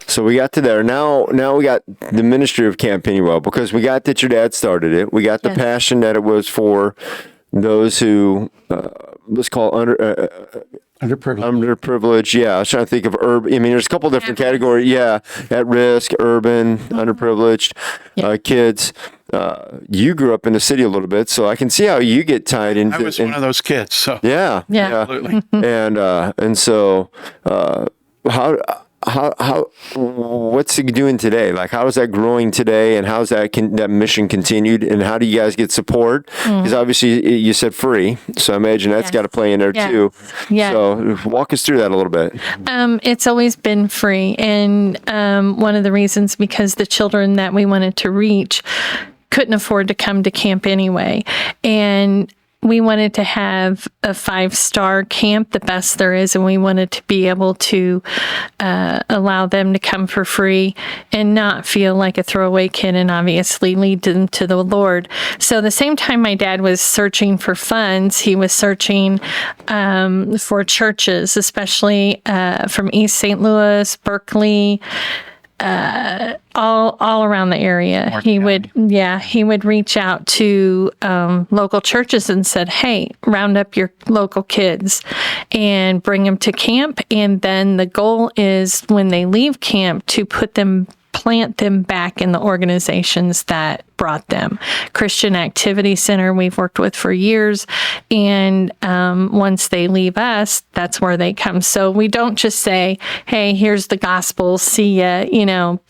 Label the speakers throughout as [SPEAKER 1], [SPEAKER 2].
[SPEAKER 1] So we got to there. Now we got the ministry of Camp Penuel, because we got that your dad started it. We got the passion that it was for those who, let's call underprivileged. Yeah, I was trying to think of urban. I mean, there's a couple different categories. Yeah, at risk, urban, underprivileged kids. You grew up in the city a little bit, so I can see how you get tied into.
[SPEAKER 2] I was one of those kids. So
[SPEAKER 1] yeah,
[SPEAKER 2] absolutely.
[SPEAKER 1] And so how what's he doing today? Like, how is that growing today, and how's that that mission continued, and how do you guys get support? Because obviously you said free, so I imagine that's got to play in there too. Yeah. So walk us through that a little bit.
[SPEAKER 3] It's always been free, and one of the reasons, because the children that we wanted to reach couldn't afford to come to camp anyway, and we wanted to have a 5-star camp, the best there is, and we wanted to be able to allow them to come for free and not feel like a throwaway kid, and obviously lead them to the Lord. So the same time my dad was searching for funds, he was searching for churches, especially from East St. Louis, Berkeley, all around the area. He would reach out to local churches and said, hey, round up your local kids and bring them to camp. And then the goal is, when they leave camp, to plant them back in the organizations that brought them. Christian Activity Center we've worked with for years, and once they leave us, that's where they come. So we don't just say, hey, here's the gospel, see ya,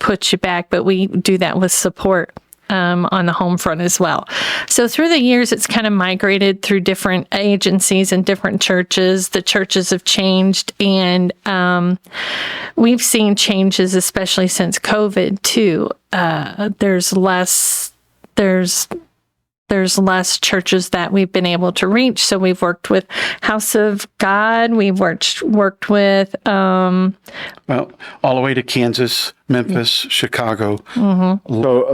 [SPEAKER 3] put you back, but we do that with support on the home front as well. So through the years, it's kind of migrated through different agencies and different churches. The churches have changed, and we've seen changes, especially since COVID too. There's less churches that we've been able to reach. So we've worked with House of God. We've worked with all
[SPEAKER 2] the way to Kansas, Memphis, Chicago.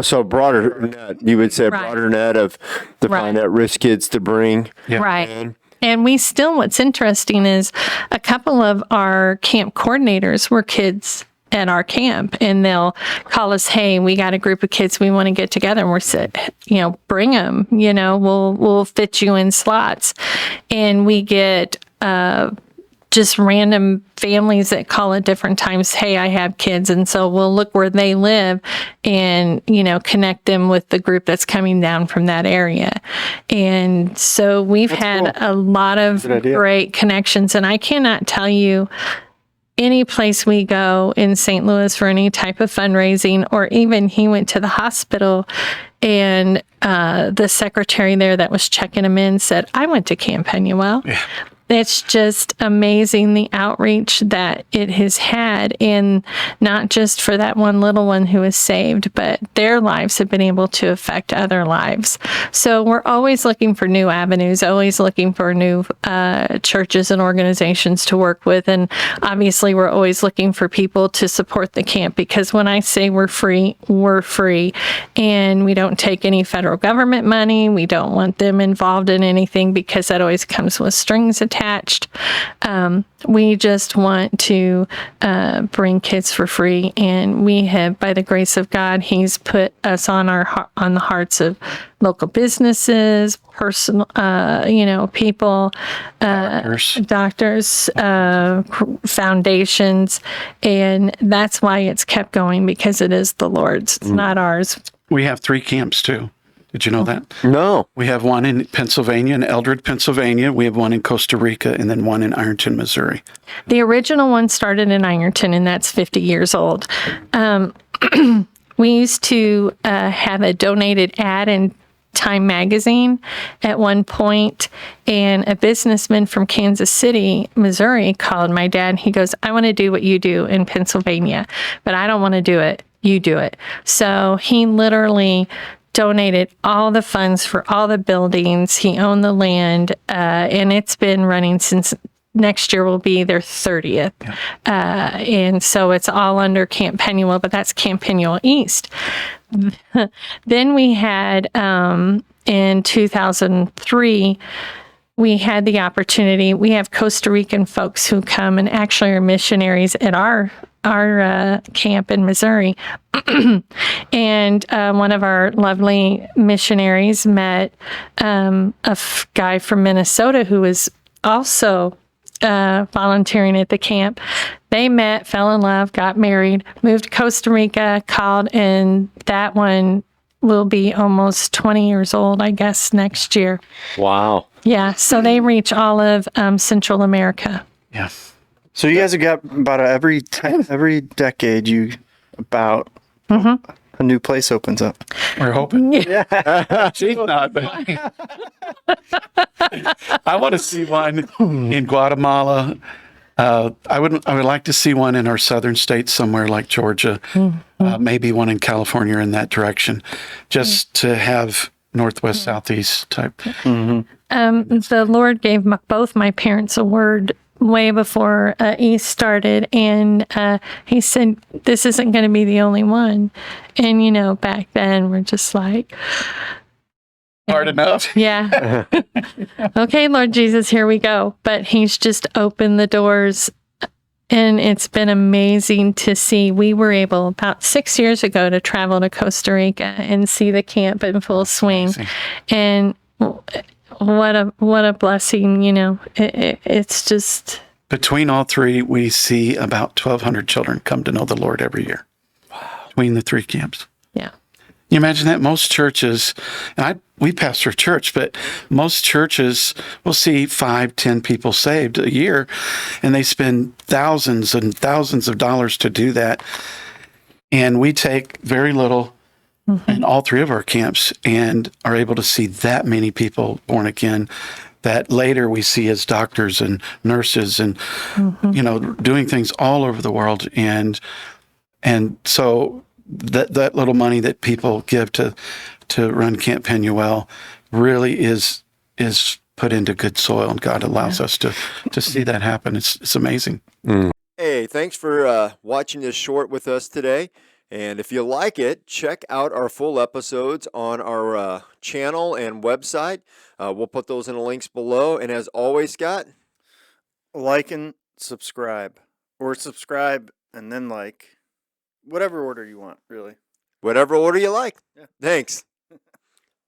[SPEAKER 1] So broader net, you would say, broader net of the find at-risk kids to bring.
[SPEAKER 2] Yeah.
[SPEAKER 3] Right. And what's interesting is a couple of our camp coordinators were kids at our camp, and they'll call us, hey, we got a group of kids, we want to get together, and we're said, bring them, we'll fit you in slots. And we get just random families that call at different times, hey, I have kids, and so we'll look where they live and connect them with the group that's coming down from that area. And so we've had a lot of great connections, and I cannot tell you, any place we go in St. Louis for any type of fundraising, or even he went to the hospital, and the secretary there that was checking him in said, I went to Camp Penuel. Yeah. It's just amazing, the outreach that it has had, and not just for that one little one who is saved, but their lives have been able to affect other lives. So we're always looking for new avenues, always looking for new churches and organizations to work with. And obviously we're always looking for people to support the camp, because when I say we're free, and we don't take any federal government money. We don't want them involved in anything, because that always comes with strings attached. We just want to bring kids for free, and we have, by the grace of God, He's put us on the hearts of local businesses, personal, people, doctors, foundations, and that's why it's kept going, because it is the Lord's. It's not ours.
[SPEAKER 2] We have 3 camps too. Did you know that?
[SPEAKER 1] No.
[SPEAKER 2] We have one in Pennsylvania, in Eldred, Pennsylvania. We have one in Costa Rica, and then one in Ironton, Missouri.
[SPEAKER 3] The original one started in Ironton, and that's 50 years old. We used to have a donated ad in Time magazine at one point, and a businessman from Kansas City, Missouri, called my dad. He goes, I want to do what you do in Pennsylvania, but I don't want to do it. You do it. So he literally donated all the funds for all the buildings. He owned the land, and it's been running since next year will be their 30th. Yeah. And so it's all under Camp Penuel, but that's Camp Penuel East. Then we had, in 2003, we had the opportunity. We have Costa Rican folks who come and actually are missionaries at our camp in Missouri. And one of our lovely missionaries met guy from Minnesota who was also volunteering at the camp. They met, fell in love, got married, moved to Costa Rica, called, and that one will be almost 20 years old, I guess, next year.
[SPEAKER 1] Wow.
[SPEAKER 3] Yeah, so they reach all of Central America.
[SPEAKER 2] Yeah.
[SPEAKER 4] So you guys have got about every decade a new place opens up.
[SPEAKER 2] We're hoping. Yeah. She's not, but I want to see one in Guatemala. I would like to see one in our southern states somewhere like Georgia, maybe one in California in that direction, just to have northwest, southeast type.
[SPEAKER 3] The Lord gave both my parents a word way before East started, and he said, this isn't going to be the only one. And, back then we're just like,
[SPEAKER 2] Hard enough.
[SPEAKER 3] yeah. Okay, Lord Jesus, here we go. But he's just opened the doors, and it's been amazing to see. We were able about 6 years ago to travel to Costa Rica and see the camp in full swing.
[SPEAKER 2] Amazing.
[SPEAKER 3] And what a blessing, it's just.
[SPEAKER 2] Between all three, we see about 1,200 children come to know the Lord every year. Wow. Between the three camps.
[SPEAKER 3] Yeah.
[SPEAKER 2] You imagine that? Most churches, and we pastor a church, but most churches will see 5-10 people saved a year, and they spend thousands and thousands of dollars to do that. And we take very little in all three of our camps and are able to see that many people born again that later we see as doctors and nurses and, doing things all over the world. And so that little money that people give to run Camp Penuel really is put into good soil, and God allows us to see that happen. It's amazing.
[SPEAKER 1] Hey, thanks for watching this short with us today. And if you like it, check out our full episodes on our channel and website. We'll put those in the links below. And as always, Scott,
[SPEAKER 4] Like and subscribe, or subscribe and then like, whatever order you want, really.
[SPEAKER 1] whatever order you like.
[SPEAKER 4] Yeah.
[SPEAKER 1] Thanks.